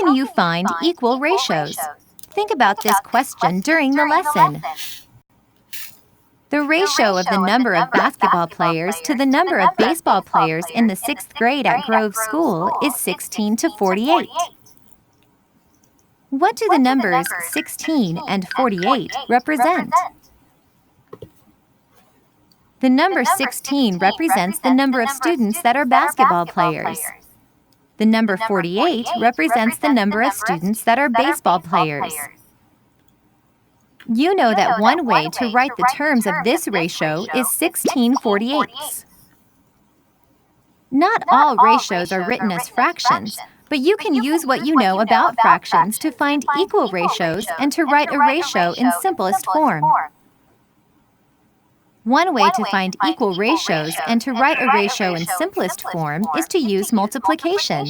can you find equal ratios? Think about this question during the lesson. The ratio of the number of basketball players to the number of baseball players in the 6th grade at Grove School is 16 to 48. What do the numbers 16 and 48 represent? The number 16 represents the number of students that are basketball players. The number 48 represents the number of students that are baseball players. You know that one way to write the terms of this ratio is 16/48. Not all ratios are written as fractions, but you can use what you know about fractions to find equal ratios and to write a ratio in simplest form. One way to find equal ratios and to write a ratio in simplest form is to use multiplication.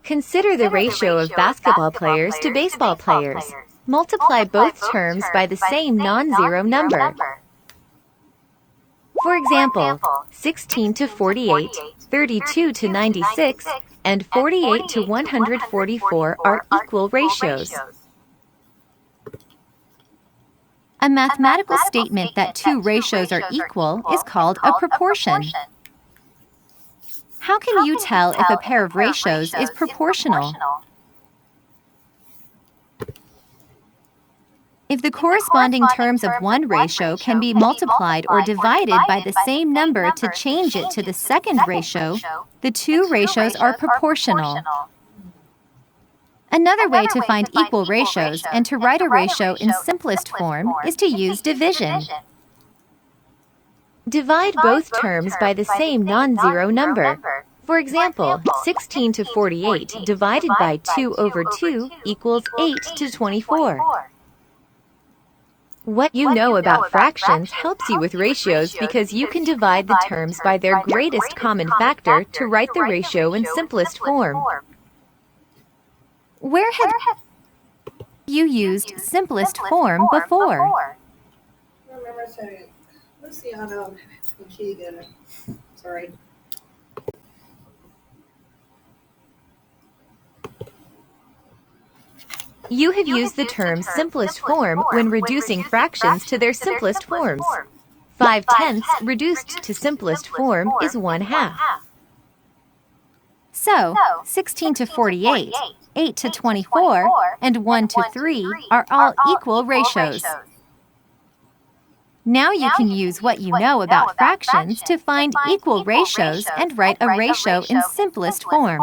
Consider the ratio of basketball players to baseball players. Multiply both terms by the same non-zero number. For example, 16 to 48, 32 to 96, and 48 to 144 are equal ratios. A mathematical statement that two ratios are equal is called a proportion. How can you tell if a pair of ratios is proportional? If the corresponding terms of one ratio can be multiplied or divided by the same number to change it to the second ratio, the two ratios are proportional. Another way to find equal ratios and to write a ratio in simplest form is to use division. Divide both terms by the same non-zero number. For example, 16 to 48 divided by 2 over 2 equals 8 to 24. What you know about fractions helps you with ratios because you can divide the terms by their greatest common factor to write the ratio in simplest form. Where have you used simplest form before? Remember saying, Luciano, Keegan, sorry. You have used the term simplest form when reducing fractions to their simplest forms. 5/10 reduced to simplest form is 1/2. So, 16 to 48, 8 to 24, and 1 to 3 are all equal ratios. Now you can use what you know about fractions to find equal ratios and write a ratio in simplest form.